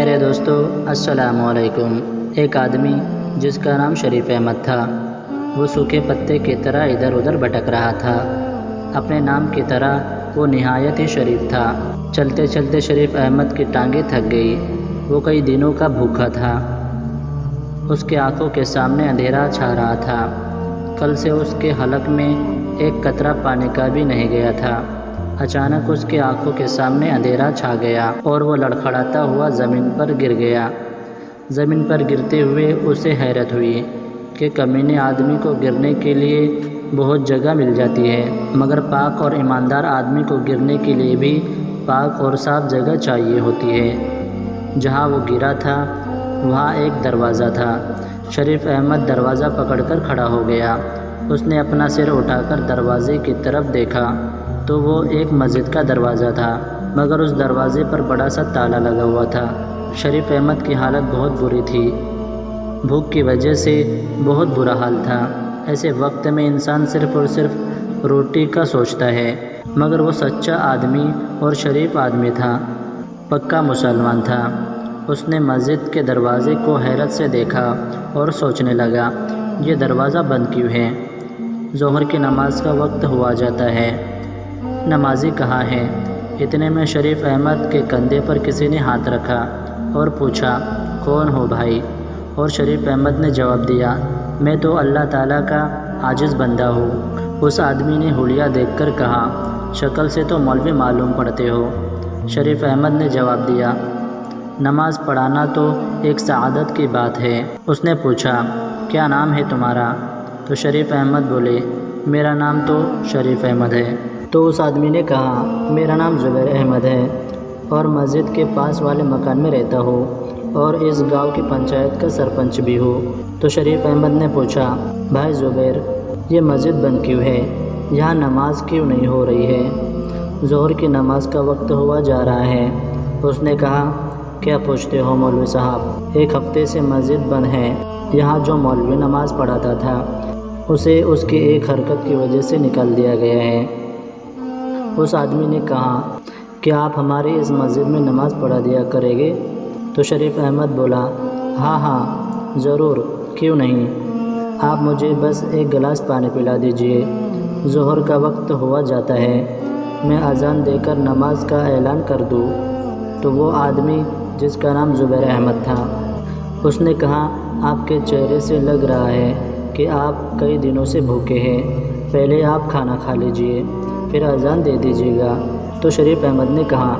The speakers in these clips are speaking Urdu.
پیارے دوستو السلام علیکم۔ ایک آدمی جس کا نام شریف احمد تھا، وہ سوکھے پتے کی طرح ادھر ادھر بھٹک رہا تھا۔ اپنے نام کی طرح وہ نہایت ہی شریف تھا۔ چلتے چلتے شریف احمد کی ٹانگیں تھک گئی۔ وہ کئی دنوں کا بھوکا تھا۔ اس کے آنکھوں کے سامنے اندھیرا چھا رہا تھا۔ کل سے اس کے حلق میں ایک قطرہ پانی کا بھی نہیں گیا تھا۔ اچانک اس کے آنکھوں کے سامنے اندھیرا چھا گیا اور وہ لڑکھڑاتا ہوا زمین پر گر گیا۔ زمین پر گرتے ہوئے اسے حیرت ہوئی کہ کمینے آدمی کو گرنے کے لیے بہت جگہ مل جاتی ہے، مگر پاک اور ایماندار آدمی کو گرنے کے لیے بھی پاک اور صاف جگہ چاہیے ہوتی ہے۔ جہاں وہ گرا تھا وہاں ایک دروازہ تھا۔ شریف احمد دروازہ پکڑ کر کھڑا ہو گیا۔ اس نے اپنا سر اٹھا کر دروازے کی طرف دیکھا تو وہ ایک مسجد کا دروازہ تھا، مگر اس دروازے پر بڑا سا تالا لگا ہوا تھا۔ شریف احمد کی حالت بہت بری تھی۔ بھوک کی وجہ سے بہت برا حال تھا۔ ایسے وقت میں انسان صرف اور صرف روٹی کا سوچتا ہے، مگر وہ سچا آدمی اور شریف آدمی تھا، پکا مسلمان تھا۔ اس نے مسجد کے دروازے کو حیرت سے دیکھا اور سوچنے لگا، یہ دروازہ بند کیوں ہے؟ ظہر کی نماز کا وقت ہوا جاتا ہے، نمازی کہاں ہے؟ اتنے میں شریف احمد کے کندھے پر کسی نے ہاتھ رکھا اور پوچھا، کون ہو بھائی؟ اور شریف احمد نے جواب دیا، میں تو اللہ تعالیٰ کا عاجز بندہ ہوں۔ اس آدمی نے حلیہ دیکھ کر کہا، شکل سے تو مولوی معلوم پڑتے ہو۔ شریف احمد نے جواب دیا، نماز پڑھانا تو ایک سعادت کی بات ہے۔ اس نے پوچھا، کیا نام ہے تمہارا؟ تو شریف احمد بولے، میرا نام تو شریف احمد ہے۔ تو اس آدمی نے کہا، میرا نام زبیر احمد ہے اور مسجد کے پاس والے مکان میں رہتا ہوں اور اس گاؤں کی پنچایت کا سرپنچ بھی ہوں۔ تو شریف احمد نے پوچھا، بھائی زبیر، یہ مسجد بند کیوں ہے؟ یہاں نماز کیوں نہیں ہو رہی ہے؟ ظہر کی نماز کا وقت ہوا جا رہا ہے۔ اس نے کہا، کیا پوچھتے ہو مولوی صاحب، ایک ہفتے سے مسجد بند ہے۔ یہاں جو مولوی نماز پڑھاتا تھا اسے اس کی ایک حرکت کی وجہ سے نکال دیا گیا ہے۔ اس آدمی نے کہا، کیا آپ ہماری اس مسجد میں نماز پڑھا دیا کریں گے؟ تو شریف احمد بولا، ہاں ضرور، کیوں نہیں، آپ مجھے بس ایک گلاس پانی پلا دیجئے۔ ظہر کا وقت ہوا جاتا ہے، میں اذان دے کر نماز کا اعلان کر دوں۔ تو وہ آدمی جس کا نام زبیر احمد تھا، اس نے کہا، آپ کے چہرے سے لگ رہا ہے کہ آپ کئی دنوں سے بھوکے ہیں، پہلے آپ کھانا کھا لیجئے، پھر اذان دے دیجیے گا۔ تو شریف احمد نے کہا،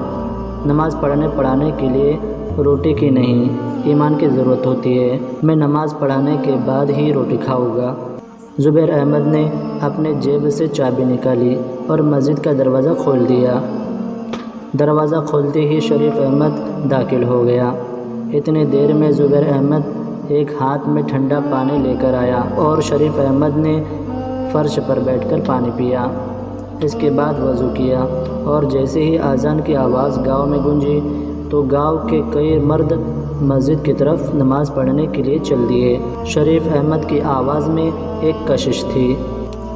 نماز پڑھانے کے لیے روٹی کی نہیں، ایمان کی ضرورت ہوتی ہے، میں نماز پڑھانے کے بعد ہی روٹی کھاؤں گا۔ زبیر احمد نے اپنے جیب سے چابی نکالی اور مسجد کا دروازہ کھول دیا۔ دروازہ کھولتے ہی شریف احمد داخل ہو گیا۔ اتنی دیر میں زبیر احمد ایک ہاتھ میں ٹھنڈا پانی لے کر آیا اور شریف احمد نے فرش پر بیٹھ کر پانی پیا۔ اس کے بعد وضو کیا اور جیسے ہی اذان کی آواز گاؤں میں گونجی تو گاؤں کے کئی مرد مسجد کی طرف نماز پڑھنے کے لیے چل دیے۔ شریف احمد کی آواز میں ایک کشش تھی۔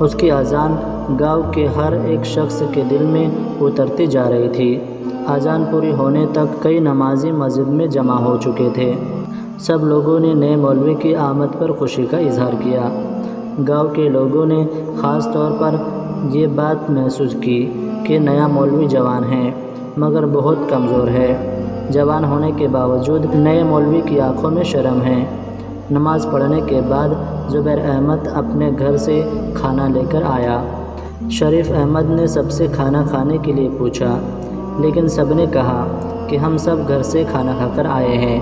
اس کی اذان گاؤں کے ہر ایک شخص کے دل میں اترتی جا رہی تھی۔ اذان پوری ہونے تک کئی نمازی مسجد میں جمع ہو چکے تھے۔ سب لوگوں نے نئے مولوی کی آمد پر خوشی کا اظہار کیا۔ گاؤں کے لوگوں نے خاص طور پر یہ بات محسوس کی کہ نیا مولوی جوان ہے مگر بہت کمزور ہے۔ جوان ہونے کے باوجود نئے مولوی کی آنکھوں میں شرم ہے۔ نماز پڑھنے کے بعد زبیر احمد اپنے گھر سے کھانا لے کر آیا۔ شریف احمد نے سب سے کھانا کھانے کے لیے پوچھا، لیکن سب نے کہا کہ ہم سب گھر سے کھانا کھا کر آئے ہیں۔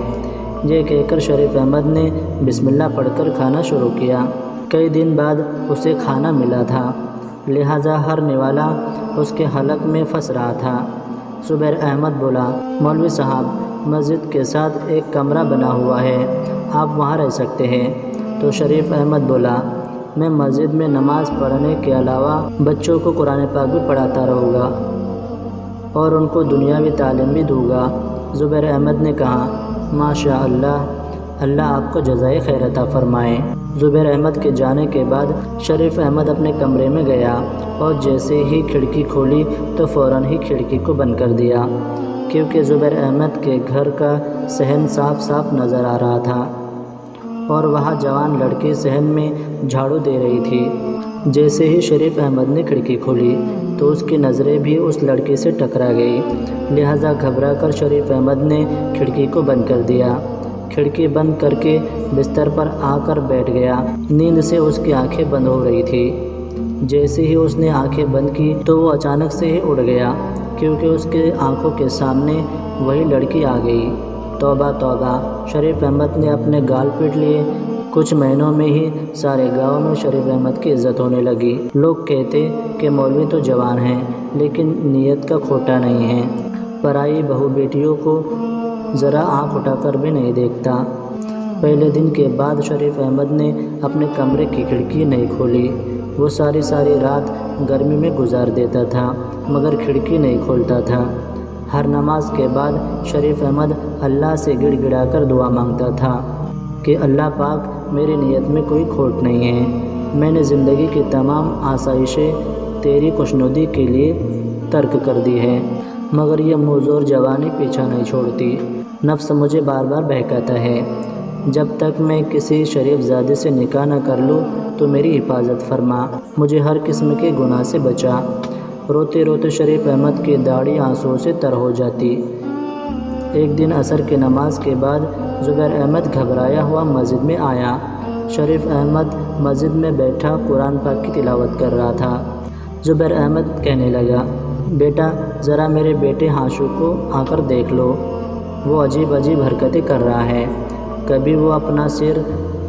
یہ کہہ کر شریف احمد نے بسم اللہ پڑھ کر کھانا شروع کیا۔ کئی دن بعد اسے کھانا ملا تھا، لہٰذا ہر نوالا اس کے حلق میں پھنس رہا تھا۔ زبیر احمد بولا، مولوی صاحب، مسجد کے ساتھ ایک کمرہ بنا ہوا ہے، آپ وہاں رہ سکتے ہیں۔ تو شریف احمد بولا، میں مسجد میں نماز پڑھنے کے علاوہ بچوں کو قرآن پاک بھی پڑھاتا رہوں گا اور ان کو دنیاوی تعلیم بھی دوں گا۔ زبیر احمد نے کہا، ماشاء اللہ، اللہ آپ کو جزائے خیر عطا فرمائے۔ زبیر احمد کے جانے کے بعد شریف احمد اپنے کمرے میں گیا اور جیسے ہی کھڑکی کھولی تو فوراً ہی کھڑکی کو بند کر دیا کیونکہ زبیر احمد کے گھر کا صحن صاف صاف نظر آ رہا تھا اور وہاں جوان لڑکی صحن میں جھاڑو دے رہی تھی۔ جیسے ہی شریف احمد نے کھڑکی کھولی تو اس کی نظریں بھی اس لڑکی سے ٹکرا گئی، لہٰذا گھبرا کر شریف احمد نے کھڑکی کو بند کر دیا۔ کھڑکی بند کر کے بستر پر آ کر بیٹھ گیا۔ نیند سے اس کی آنکھیں بند ہو رہی تھی۔ جیسے ہی اس نے آنکھیں بند کی تو وہ اچانک سے ہی اڑ گیا، کیونکہ اس کے آنکھوں کے سامنے وہی لڑکی آ گئی۔ توبہ توبہ! شریف احمد نے اپنے گال پیٹ لیے۔ کچھ مہینوں میں ہی سارے گاؤں میں شریف احمد کی عزت ہونے لگی۔ لوگ کہتے کہ مولوی تو جوان ہیں لیکن نیت کا کھوٹا نہیں ہے، پرائی بہو بیٹیوں کو ذرا آنکھ اٹھا کر بھی نہیں دیکھتا۔ پہلے دن کے بعد شریف احمد نے اپنے کمرے کی کھڑکی نہیں کھولی۔ وہ ساری رات گرمی میں گزار دیتا تھا مگر کھڑکی نہیں کھولتا تھا۔ ہر نماز کے بعد شریف احمد اللہ سے گڑ گڑا کر دعا مانگتا تھا کہ اللہ پاک میری نیت میں کوئی کھوٹ نہیں ہے، میں نے زندگی کی تمام آسائشیں تیری خوشنودی کے لیے ترک کر دی ہے، مگر یہ موزور جوانی پیچھا نہیں چھوڑتی۔ نفس مجھے بار بار بہکاتا ہے، جب تک میں کسی شریف زادے سے نکاح نہ کر لوں تو میری حفاظت فرما، مجھے ہر قسم کے گناہ سے بچا۔ روتے روتے شریف احمد کی داڑھی آنسوؤں سے تر ہو جاتی۔ ایک دن عصر کی نماز کے بعد زبیر احمد گھبرایا ہوا مسجد میں آیا۔ شریف احمد مسجد میں بیٹھا قرآن پاک کی تلاوت کر رہا تھا۔ زبیر احمد کہنے لگا، بیٹا ذرا میرے بیٹے ہاشو کو آ کر دیکھ لو، وہ عجیب عجیب حرکتیں کر رہا ہے، کبھی وہ اپنا سر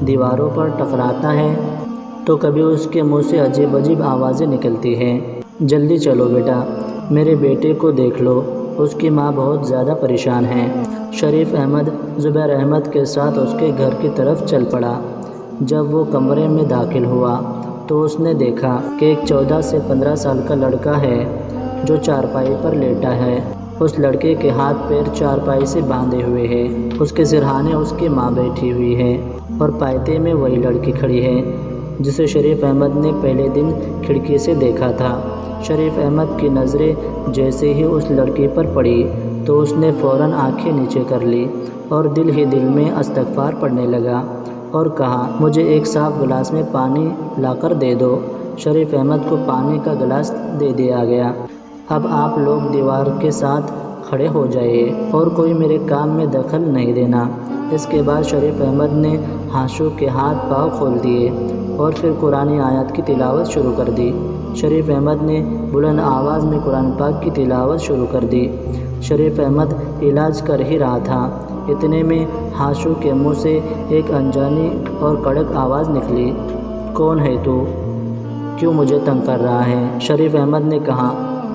دیواروں پر ٹکراتا ہے تو کبھی اس کے منہ سے عجیب عجیب آوازیں نکلتی ہیں، جلدی چلو بیٹا، میرے بیٹے کو دیکھ لو، اس کی ماں بہت زیادہ پریشان ہے۔ شریف احمد زبیر احمد کے ساتھ اس کے گھر کی طرف چل پڑا۔ جب وہ کمرے میں داخل ہوا تو اس نے دیکھا کہ ایک 14 سے 15 سال کا لڑکا ہے جو چارپائی پر لیٹا ہے۔ اس لڑکے کے ہاتھ پیر چارپائی سے باندھے ہوئے ہیں، اس کے سرہانے اس کی ماں بیٹھی ہوئی ہے اور پایتے میں وہی لڑکی کھڑی ہے جسے شریف احمد نے پہلے دن کھڑکی سے دیکھا تھا۔ شریف احمد کی نظریں جیسے ہی اس لڑکی پر پڑی تو اس نے فوراً آنکھیں نیچے کر لی اور دل ہی دل میں استغفار پڑھنے لگا اور کہا، مجھے ایک صاف گلاس میں پانی لا کر دے دو۔ شریف احمد کو پانی کا گلاس دے دیا گیا۔ اب آپ لوگ دیوار کے ساتھ کھڑے ہو جائیے اور کوئی میرے کام میں دخل نہیں دینا۔ اس کے بعد شریف احمد نے ہاشو کے ہاتھ پاؤں کھول دیے اور پھر قرآن آیات کی تلاوت شروع کر دی۔ شریف احمد نے بلند آواز میں قرآن پاک کی تلاوت شروع کر دی۔ شریف احمد علاج کر ہی رہا تھا، اتنے میں ہاشو کے منہ سے ایک انجانی اور کڑک آواز نکلی، کون ہے تو؟ کیوں مجھے تنگ کر رہا ہے؟ شریف احمد نے کہا،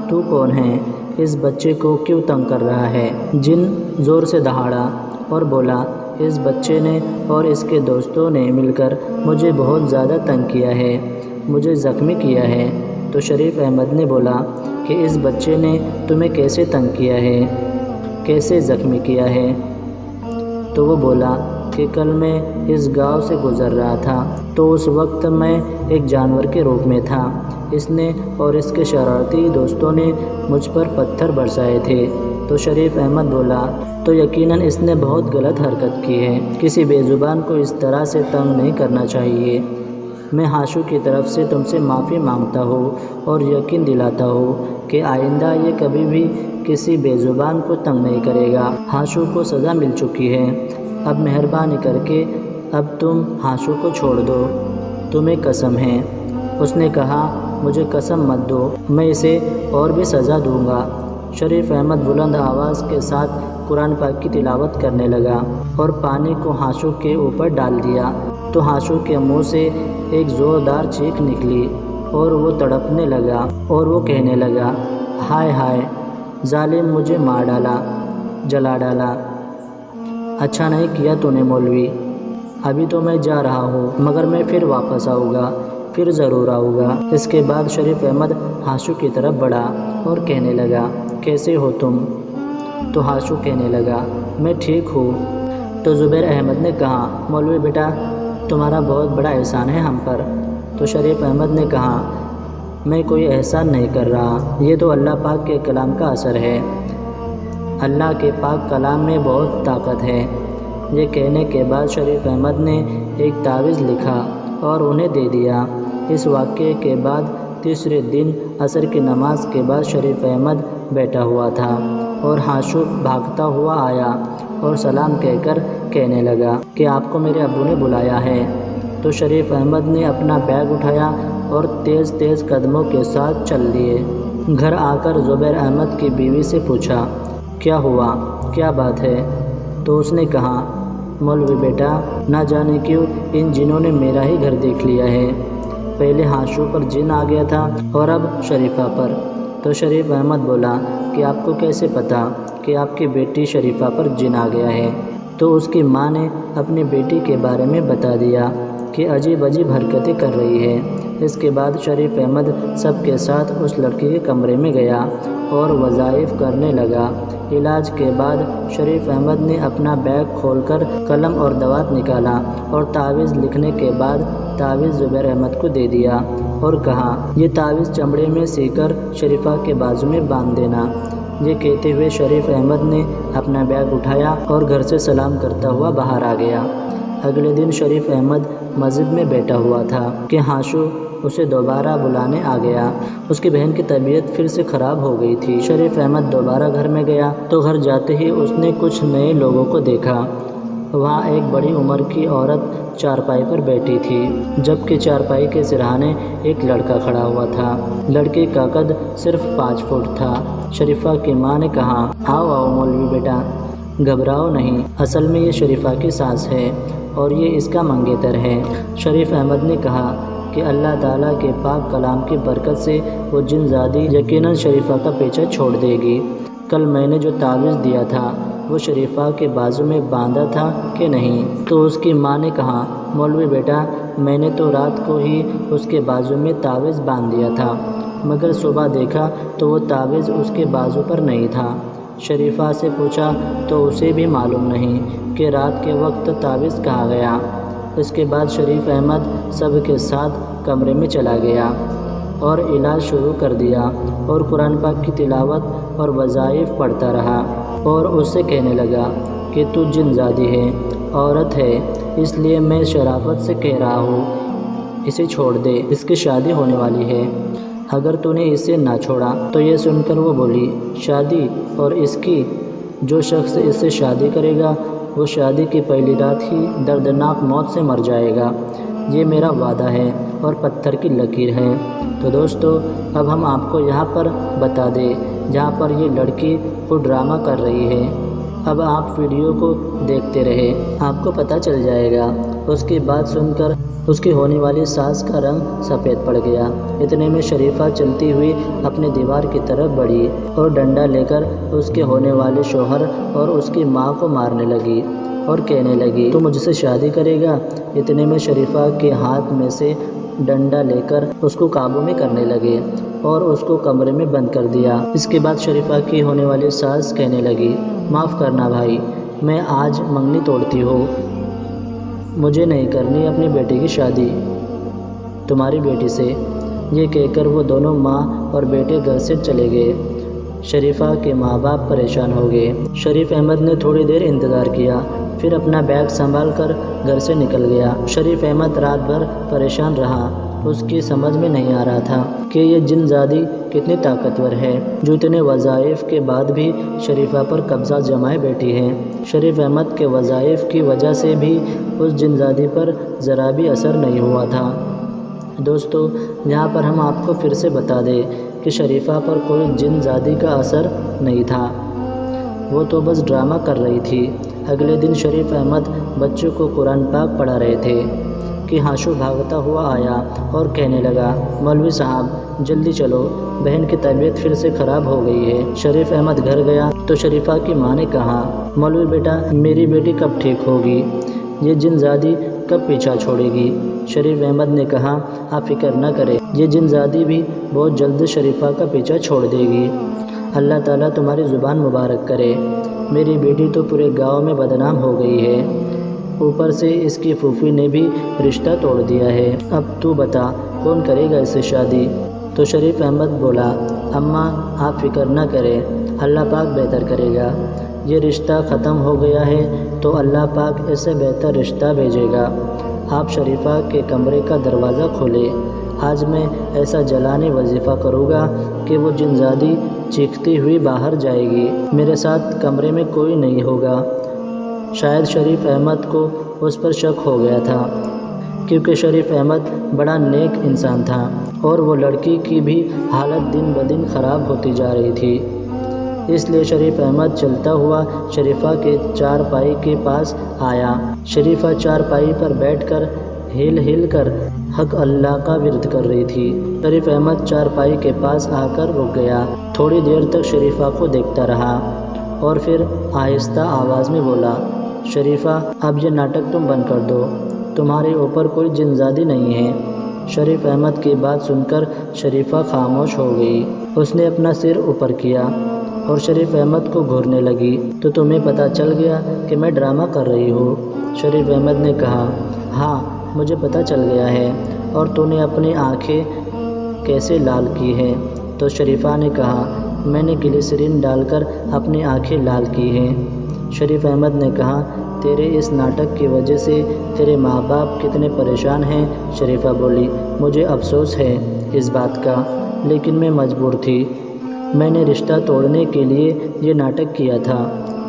تو کون ہے؟ اس بچے کو کیوں تنگ کر رہا ہے؟ جن زور سے دہاڑا اور بولا، اس بچے نے اور اس کے دوستوں نے مل کر مجھے بہت زیادہ تنگ کیا ہے، مجھے زخمی کیا ہے۔ تو شریف احمد نے بولا کہ اس بچے نے تمہیں کیسے تنگ کیا ہے، کیسے زخمی کیا ہے؟ تو وہ بولا کہ کل میں اس گاؤں سے گزر رہا تھا تو اس وقت میں ایک جانور کے روپ میں تھا، اس نے اور اس کے شرارتی دوستوں نے مجھ پر پتھر برسائے تھے۔ تو شریف احمد بولا، تو یقیناً اس نے بہت غلط حرکت کی ہے، کسی بے زبان کو اس طرح سے تنگ نہیں کرنا چاہیے۔ میں ہاشو کی طرف سے تم سے معافی مانگتا ہوں اور یقین دلاتا ہوں کہ آئندہ یہ کبھی بھی کسی بے زبان کو تنگ نہیں کرے گا۔ ہاشو کو سزا مل چکی ہے، اب مہربانی کر کے اب تم ہاشو کو چھوڑ دو، تمہیں قسم ہے۔ اس نے کہا، مجھے قسم مت دو، میں اسے اور بھی سزا دوں گا۔ شریف احمد بلند آواز کے ساتھ قرآن پاک کی تلاوت کرنے لگا اور پانی کو ہاشو کے اوپر ڈال دیا تو ہاشو کے منہ سے ایک زوردار چیخ نکلی اور وہ تڑپنے لگا اور وہ کہنے لگا، ہائے ہائے، ظالم مجھے مار ڈالا، جلا ڈالا، اچھا نہیں کیا تو نے مولوی، ابھی تو میں جا رہا ہوں مگر میں پھر واپس آؤں گا، پھر ضرور آؤں گا۔ اس کے بعد شریف احمد ہاشو کی طرف بڑھا اور کہنے لگا، کیسے ہو تم؟ تو ہاشو کہنے لگا، میں ٹھیک ہوں۔ تو زبیر احمد نے کہا، مولوی بیٹا تمہارا بہت بڑا احسان ہے ہم پر۔ تو شریف احمد نے کہا، میں کوئی احسان نہیں کر رہا، یہ تو اللہ پاک کے کلام کا اثر ہے۔ اللہ کے پاک کلام میں بہت طاقت ہے۔ یہ کہنے کے بعد شریف احمد نے ایک تعویذ لکھا اور انہیں دے دیا۔ اس واقعے کے بعد تیسرے دن عصر کی نماز کے بعد شریف احمد بیٹھا ہوا تھا اور ہاشو بھاگتا ہوا آیا اور سلام کہہ کر کہنے لگا کہ آپ کو میرے ابو نے بلایا ہے۔ تو شریف احمد نے اپنا بیگ اٹھایا اور تیز تیز قدموں کے ساتھ چل دیے۔ گھر آ کر زبیر احمد کی بیوی سے پوچھا کیا ہوا، کیا بات ہے؟ تو اس نے کہا مولوی بیٹا، نہ جانے کیوں ان جنوں نے میرا ہی گھر دیکھ لیا ہے۔ پہلے ہاشو پر جن آ گیا تھا اور اب شریفہ پر۔ تو شریف احمد بولا کہ آپ کو کیسے پتا کہ آپ کی بیٹی شریفہ پر جن آ گیا ہے؟ تو اس کی ماں نے اپنی بیٹی کے بارے میں بتا دیا کہ عجیب عجیب حرکتیں کر رہی ہے۔ اس کے بعد شریف احمد سب کے ساتھ اس لڑکی کے کمرے میں گیا اور وظائف کرنے لگا۔ علاج کے بعد شریف احمد نے اپنا بیگ کھول کر قلم اور دوات نکالا اور تعویذ لکھنے کے بعد تعویذ زبیر احمد کو دے دیا اور کہا یہ تعویذ چمڑے میں سی کر شریفہ کے بازو میں باندھ دینا۔ یہ کہتے ہوئے شریف احمد نے اپنا بیگ اٹھایا اور گھر سے سلام کرتا ہوا باہر آ گیا۔ اگلے دن شریف احمد مسجد میں بیٹھا ہوا تھا کہ ہاشو اسے دوبارہ بلانے آ گیا۔ اس کی بہن کی طبیعت پھر سے خراب ہو گئی تھی۔ شریف احمد دوبارہ گھر میں گیا تو گھر جاتے ہی اس نے کچھ نئے لوگوں کو دیکھا۔ وہاں ایک بڑی عمر کی عورت چارپائی پر بیٹھی تھی، جبکہ چارپائی کے سرہانے ایک لڑکا کھڑا ہوا تھا۔ لڑکے کا قد صرف 5 فٹ تھا۔ شریفہ کی ماں نے کہا آؤ آؤ مولوی بیٹا، گھبراؤ نہیں، اصل میں یہ شریفہ کی ساس ہے اور یہ اس کا منگیتر ہے۔ شریف احمد نے کہا کہ اللہ تعالیٰ کے پاک کلام کی برکت سے وہ جن زادی یقیناً شریفہ کا پیچھا چھوڑ دے گی۔ کل میں نے جو تعویذ دیا تھا وہ شریفہ کے بازو میں باندھا تھا کہ نہیں؟ تو اس کی ماں نے کہا مولوی بیٹا، میں نے تو رات کو ہی اس کے بازو میں تعویذ باندھ دیا تھا، مگر صبح دیکھا تو وہ تعویذ اس کے بازو پر نہیں تھا۔ شریفہ سے پوچھا تو اسے بھی معلوم نہیں کہ رات کے وقت تعویذ کہاں گیا۔ اس کے بعد شریف احمد سب کے ساتھ کمرے میں چلا گیا اور علاج شروع کر دیا اور قرآن پاک کی تلاوت اور وظائف پڑھتا رہا اور اس سے کہنے لگا کہ تو جن زادی ہے، عورت ہے، اس لیے میں شرافت سے کہہ رہا ہوں اسے چھوڑ دے، اس کی شادی ہونے والی ہے۔ اگر تو نے اسے نہ چھوڑا تو یہ سن کر وہ بولی شادی اور اس کی، جو شخص اس سے شادی کرے گا وہ شادی کی پہلی رات ہی دردناک موت سے مر جائے گا۔ یہ میرا وعدہ ہے اور پتھر کی لکیر ہے۔ تو دوستو، اب ہم آپ کو یہاں پر بتا دیں جہاں پر یہ لڑکی خود ڈرامہ کر رہی ہے۔ اب آپ ویڈیو کو دیکھتے رہے، آپ کو پتہ چل جائے گا۔ اس کی بات سن کر اس کی ہونے والی ساس کا رنگ سفید پڑ گیا۔ اتنے میں شریفہ چلتی ہوئی اپنے دیوار کی طرف بڑھی اور ڈنڈا لے کر اس کے ہونے والے شوہر اور اس کی ماں کو مارنے لگی اور کہنے لگی تو مجھ سے شادی کرے گا؟ اتنے میں شریفہ کے ہاتھ میں سے ڈنڈا لے کر اس کو قابو میں کرنے لگے اور اس کو کمرے میں بند کر دیا۔ اس کے بعد شریفہ کی ہونے والی ساس کہنے لگی معاف کرنا بھائی، میں آج منگنی توڑتی ہوں، مجھے نہیں کرنی اپنی بیٹی کی شادی تمہاری بیٹی سے۔ یہ کہہ کر وہ دونوں ماں اور بیٹے گھر سے چلے گئے۔ شریفہ کے ماں باپ پریشان ہو گئے۔ شریف احمد نے تھوڑی دیر انتظار کیا، پھر اپنا بیگ سنبھال کر گھر سے نکل گیا۔ شریف احمد رات بھر پریشان رہا۔ اس کی سمجھ میں نہیں آ رہا تھا کہ یہ جن زادی کتنی طاقتور ہے جو اتنے وظائف کے بعد بھی شریفہ پر قبضہ جمائے بیٹھی ہے۔ شریف احمد کے وظائف کی وجہ سے بھی اس جن زادی پر ذرا بھی اثر نہیں ہوا تھا۔ دوستو، یہاں پر ہم آپ کو پھر سے بتا دیں کہ شریفہ پر کوئی جن زادی کا اثر نہیں تھا، وہ تو بس ڈرامہ کر رہی تھی۔ اگلے دن شریف احمد بچوں کو قرآن پاک پڑھا رہے تھے کہ ہاشو بھاگتا ہوا آیا اور کہنے لگا مولوی صاحب جلدی چلو، بہن کی طبیعت پھر سے خراب ہو گئی ہے۔ شریف احمد گھر گیا تو شریفہ کی ماں نے کہا مولوی بیٹا، میری بیٹی کب ٹھیک ہوگی؟ یہ جن زادی کب پیچھا چھوڑے گی؟ شریف احمد نے کہا آپ فکر نہ کریں، یہ جن زادی بھی بہت جلد شریفہ کا پیچھا چھوڑ دے گی۔ اللہ تعالیٰ تمہاری زبان مبارک کرے۔ میری بیٹی تو پورے گاؤں میں بدنام ہو گئی ہے، اوپر سے اس کی پھوپھی نے بھی رشتہ توڑ دیا ہے، اب تو بتا کون کرے گا اس سے شادی؟ تو شریف احمد بولا اماں آپ فکر نہ کریں، اللہ پاک بہتر کرے گا۔ یہ رشتہ ختم ہو گیا ہے تو اللہ پاک اس سے بہتر رشتہ بھیجے گا۔ آپ شریفہ کے کمرے کا دروازہ کھولے۔ آج میں ایسا جلانی وظیفہ کروں گا کہ وہ جنزادی چیختی ہوئی باہر جائے گی۔ میرے ساتھ کمرے میں کوئی نہیں ہوگا۔ شاید شریف احمد کو اس پر شک ہو گیا تھا، کیونکہ شریف احمد بڑا نیک انسان تھا اور وہ لڑکی کی بھی حالت دن بدن خراب ہوتی جا رہی تھی۔ اس لیے شریف احمد چلتا ہوا شریفہ کے چارپائی کے پاس آیا۔ شریفہ چارپائی پر بیٹھ کر ہل ہل کر حق اللہ کا ورد کر رہی تھی۔ شریف احمد چارپائی کے پاس آ کر رک گیا۔ تھوڑی دیر تک شریفہ کو دیکھتا رہا اور پھر آہستہ آواز میں بولا، شریفہ اب یہ ناٹک تم بند کر دو، تمہارے اوپر کوئی جنزادی نہیں ہے۔ شریف احمد کی بات سن کر شریفہ خاموش ہو گئی۔ اس نے اپنا سر اوپر کیا اور شریف احمد کو گھورنے لگی، تو تمہیں پتہ چل گیا کہ میں ڈرامہ کر رہی ہوں؟ شریف احمد نے کہا، ہاں مجھے پتہ چل گیا ہے، اور تو نے اپنی آنکھیں کیسے لال کی ہیں؟ تو شریفہ نے کہا، میں نے گلیسرین ڈال کر اپنی آنکھیں لال کی ہیں۔ شریف احمد نے کہا، تیرے اس ناٹک کی وجہ سے تیرے ماں باپ کتنے پریشان ہیں۔ شریفہ بولی، مجھے افسوس ہے اس بات کا، لیکن میں مجبور تھی، میں نے رشتہ توڑنے کے لیے یہ ناٹک کیا تھا۔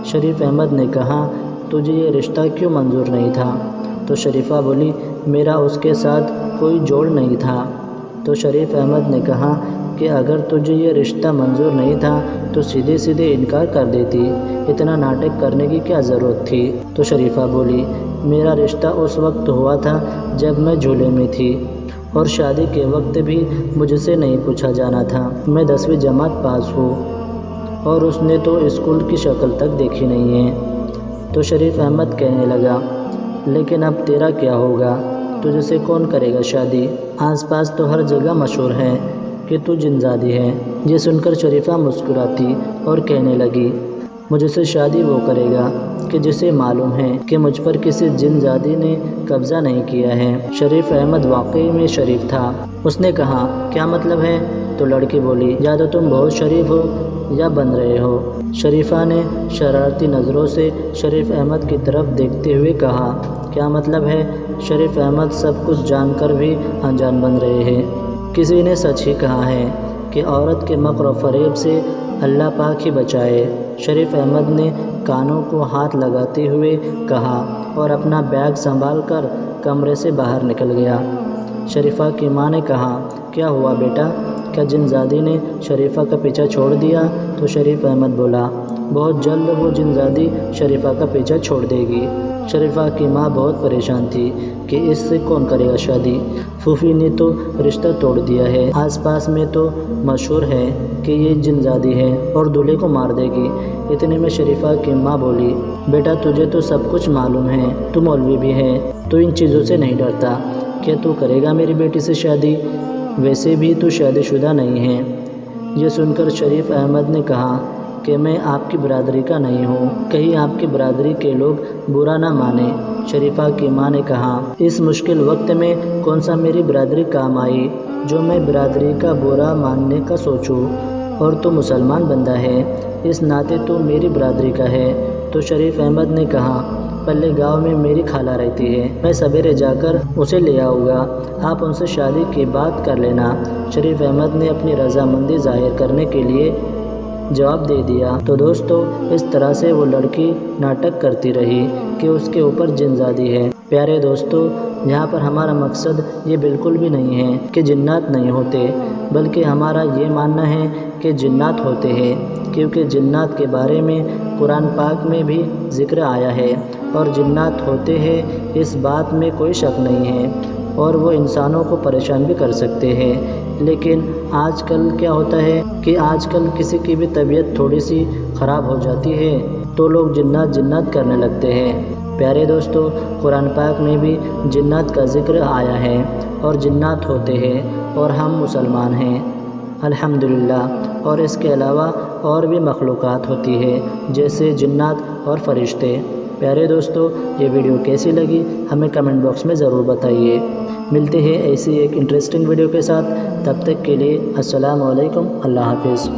شریف احمد نے کہا، تجھے یہ رشتہ کیوں منظور نہیں تھا؟ تو شریفہ بولی، میرا اس کے ساتھ کوئی جوڑ نہیں تھا۔ تو شریف احمد نے کہا کہ اگر تجھے یہ رشتہ منظور نہیں تھا تو سیدھے سیدھے انکار کر دیتی، اتنا ناٹک کرنے کی کیا ضرورت تھی؟ تو شریفہ بولی، میرا رشتہ اس وقت ہوا تھا جب میں جھولے میں تھی، اور شادی کے وقت بھی مجھ سے نہیں پوچھا جانا تھا۔ میں 10ویں جماعت پاس ہوں اور اس نے تو اسکول کی شکل تک دیکھی نہیں ہے۔ تو شریف احمد کہنے لگا، لیکن اب تیرا کیا ہوگا؟ تجھ سے کون کرے گا شادی؟ آس پاس تو ہر جگہ مشہور ہے کہ تو جنزادی ہے۔ یہ سن کر شریفہ مسکراتی اور کہنے لگی، مجھ سے شادی وہ کرے گا کہ جسے معلوم ہے کہ مجھ پر کسی جنزادی نے قبضہ نہیں کیا ہے۔ شریف احمد واقعی میں شریف تھا۔ اس نے کہا، کیا مطلب ہے؟ تو لڑکی بولی، یا تو تم بہت شریف ہو یا بن رہے ہو۔ شریفہ نے شرارتی نظروں سے شریف احمد کی طرف دیکھتے ہوئے کہا، کیا مطلب ہے؟ شریف احمد سب کچھ جان کر بھی انجان بن رہے ہیں۔ کسی نے سچ ہی کہا ہے کہ عورت کے مکر و فریب سے اللہ پاک ہی بچائے۔ شریف احمد نے کانوں کو ہاتھ لگاتے ہوئے کہا اور اپنا بیگ سنبھال کر کمرے سے باہر نکل گیا۔ شریفہ کی ماں نے کہا، کیا ہوا بیٹا؟ کیا جنزادی نے شریفہ کا پیچھا چھوڑ دیا؟ تو شریف احمد بولا، بہت جلد وہ جنزادی شریفہ کا پیچھا چھوڑ دے گی۔ شریفہ کی ماں بہت پریشان تھی کہ اس سے کون کرے گا شادی، پھوپھی نے تو رشتہ توڑ دیا ہے، آس پاس میں تو مشہور ہے کہ یہ جنزادی ہے اور دولہے کو مار دے گی۔ اتنے میں شریفہ کی ماں بولی، بیٹا تجھے تو سب کچھ معلوم ہے، تو مولوی بھی ہے، تو ان چیزوں سے نہیں ڈرتا، کیا تو کرے گا میری بیٹی سے شادی؟ ویسے بھی تو شادی شدہ نہیں ہے۔ یہ سن کر شریف احمد نے کہا کہ میں آپ کی برادری کا نہیں ہوں، کہیں آپ کی برادری کے لوگ برا نہ مانیں۔ شریفہ کی ماں نے کہا، اس مشکل وقت میں کون سا میری برادری کام آئی جو میں برادری کا برا ماننے کا سوچوں، اور تو مسلمان بندہ ہے، اس ناطے تو میری برادری کا ہے۔ تو شریف احمد نے کہا، پلے گاؤں میں میری خالہ رہتی ہے، میں سویرے جا کر اسے لے آؤں گا، آپ ان سے شادی کی بات کر لینا۔ شریف احمد نے اپنی رضامندی ظاہر کرنے کے لیے جواب دے دیا۔ تو دوستو، اس طرح سے وہ لڑکی ناٹک کرتی رہی کہ اس کے اوپر جنزادی ہے۔ پیارے دوستو، یہاں پر ہمارا مقصد یہ بالکل بھی نہیں ہے کہ جنات نہیں ہوتے، بلکہ ہمارا یہ ماننا ہے کہ جنات ہوتے ہیں، کیونکہ جنات کے بارے میں قرآن پاک میں بھی ذکر آیا ہے، اور جنات ہوتے ہیں اس بات میں کوئی شک نہیں ہے، اور وہ انسانوں کو پریشان بھی کر سکتے ہیں۔ لیکن آج کل کیا ہوتا ہے کہ آج کل کسی کی بھی طبیعت تھوڑی سی خراب ہو جاتی ہے تو لوگ جنات کرنے لگتے ہیں۔ پیارے دوستو، قرآن پاک میں بھی جنات کا ذکر آیا ہے، اور جنات ہوتے ہیں، اور ہم مسلمان ہیں الحمدللہ، اور اس کے علاوہ اور بھی مخلوقات ہوتی ہے جیسے جنات اور فرشتے۔ پیارے دوستو، یہ ویڈیو کیسی لگی ہمیں کمنٹ باکس میں ضرور بتائیے۔ ملتے ہیں ایسی ایک انٹرسٹنگ ویڈیو کے ساتھ، تب تک کے لیے السلام علیکم، اللہ حافظ۔